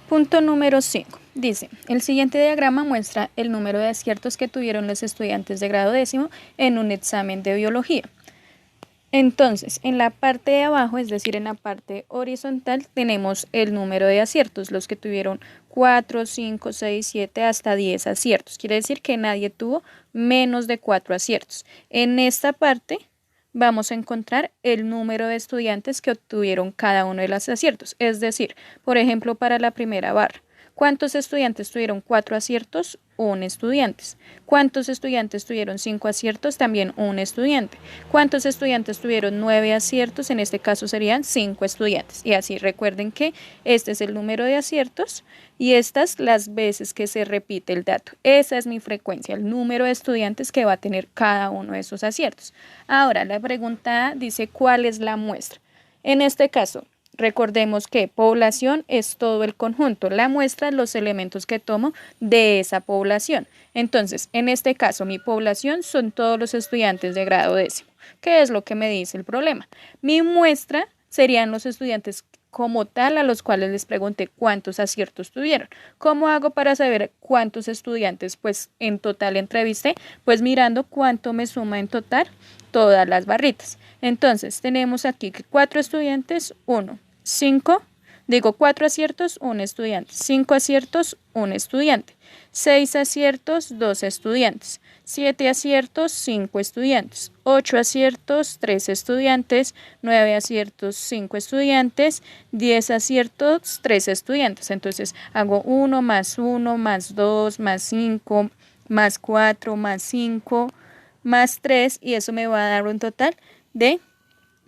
Punto número 5. Dice, el siguiente diagrama muestra el número de aciertos que tuvieron los estudiantes de grado décimo en un examen de biología. Entonces, en la parte de abajo, es decir, en la parte horizontal, tenemos el número de aciertos, los que tuvieron 4, 5, 6, 7, hasta 10 aciertos. Quiere decir que nadie tuvo menos de 4 aciertos. En esta parte vamos a encontrar el número de estudiantes que obtuvieron cada uno de los aciertos. Es decir, por ejemplo, para la primera barra, ¿cuántos estudiantes tuvieron 4 aciertos? Un estudiante. ¿Cuántos estudiantes tuvieron 5 aciertos? También un estudiante. ¿Cuántos estudiantes tuvieron 9 aciertos? En este caso serían 5 estudiantes. Y así recuerden que este es el número de aciertos y estas las veces que se repite el dato. Esa es mi frecuencia, el número de estudiantes que va a tener cada uno de esos aciertos. Ahora, la pregunta dice, ¿cuál es la muestra? En este caso, recordemos que población es todo el conjunto, la muestra los elementos que tomo de esa población. Entonces, en este caso, mi población son todos los estudiantes de grado décimo. ¿Qué es lo que me dice el problema? Mi muestra serían los estudiantes como tal a los cuales les pregunté cuántos aciertos tuvieron. ¿Cómo hago para saber cuántos estudiantes pues en total entrevisté? Pues mirando cuánto me suma en total todas las barritas. Entonces, tenemos aquí que 4 estudiantes, 1. 4 aciertos, 1 estudiante. 5 aciertos, 1 estudiante. 6 aciertos, 2 estudiantes. 7 aciertos, 5 estudiantes. 8 aciertos, 3 estudiantes. 9 aciertos, 5 estudiantes. 10 aciertos, 3 estudiantes. Entonces hago 1 más 2 más 5 más 4 más 5 más 3 y eso me va a dar un total de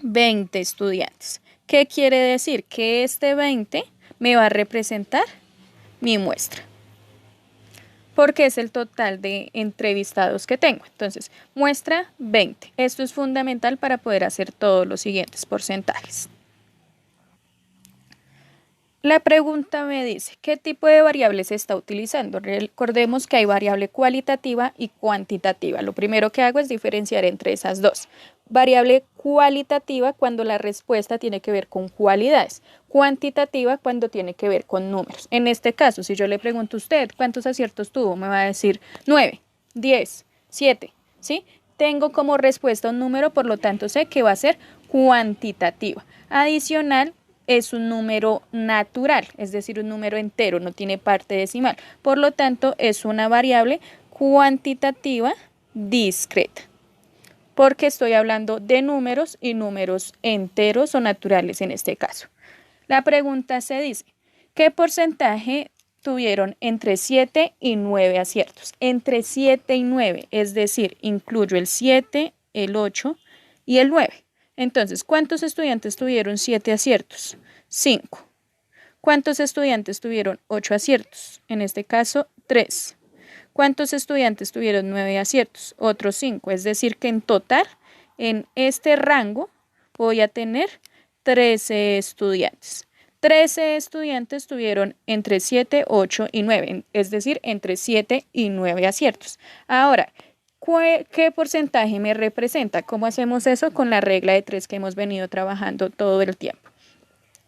20 estudiantes. ¿Qué quiere decir? Que este 20 me va a representar mi muestra, porque es el total de entrevistados que tengo. Entonces, muestra 20. Esto es fundamental para poder hacer todos los siguientes porcentajes. La pregunta me dice, ¿qué tipo de variable se está utilizando? Recordemos que hay variable cualitativa y cuantitativa. Lo primero que hago es diferenciar entre esas dos. Variable cualitativa cuando la respuesta tiene que ver con cualidades. Cuantitativa cuando tiene que ver con números. En este caso, si yo le pregunto a usted cuántos aciertos tuvo, me va a decir 9, 10, 7, ¿sí? Tengo como respuesta un número, por lo tanto sé que va a ser cuantitativa. Adicional, es un número natural, es decir, un número entero, no tiene parte decimal. Por lo tanto, es una variable cuantitativa discreta, porque estoy hablando de números y números enteros o naturales en este caso. La pregunta se dice, ¿qué porcentaje tuvieron entre 7 y 9 aciertos? Entre 7 y 9, es decir, incluyo el 7, el 8 y el 9. Entonces, ¿cuántos estudiantes tuvieron 7 aciertos? 5. ¿Cuántos estudiantes tuvieron 8 aciertos? En este caso, 3. ¿Cuántos estudiantes tuvieron 9 aciertos? Otros 5. Es decir, que en total, en este rango, voy a tener 13 estudiantes. 13 estudiantes tuvieron entre 7, 8 y 9, es decir, entre 7 y 9 aciertos. Ahora, ¿qué porcentaje me representa? ¿Cómo hacemos eso? Con la regla de 3 que hemos venido trabajando todo el tiempo.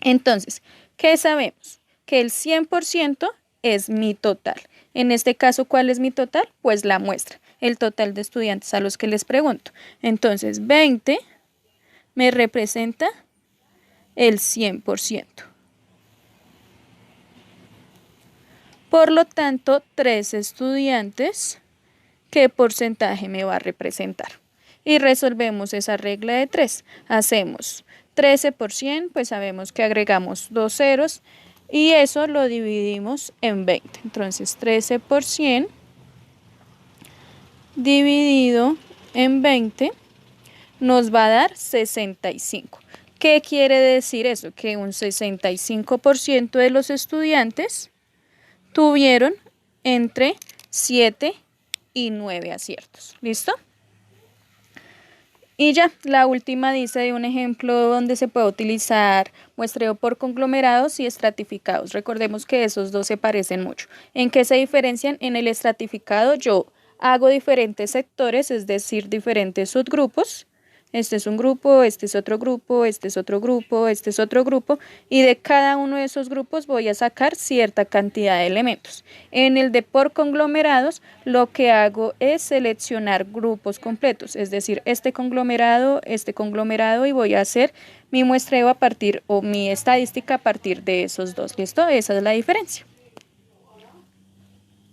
Entonces, ¿qué sabemos? Que el 100% es mi total. En este caso, ¿cuál es mi total? Pues la muestra, el total de estudiantes a los que les pregunto. Entonces, 20 me representa el 100%. Por lo tanto, 3 estudiantes, ¿qué porcentaje me va a representar? Y resolvemos esa regla de 3. Hacemos 13 por 100, pues sabemos que agregamos 2 ceros y eso lo dividimos en 20. Entonces 13 por 100 dividido en 20 nos va a dar 65. ¿Qué quiere decir eso? Que un 65% de los estudiantes tuvieron entre 7 y 9 aciertos. ¿Listo? Y ya, la última dice de un ejemplo donde se puede utilizar muestreo por conglomerados y estratificados. Recordemos que esos dos se parecen mucho. ¿En qué se diferencian? En el estratificado yo hago diferentes sectores, es decir, diferentes subgrupos. este es un grupo, este es otro grupo, este es otro grupo, este es otro grupo, y de cada uno de esos grupos voy a sacar cierta cantidad de elementos. En el de por conglomerados, lo que hago es seleccionar grupos completos, es decir, este conglomerado, y voy a hacer mi muestreo a partir, o mi estadística a partir de esos dos. ¿Listo? Esa es la diferencia.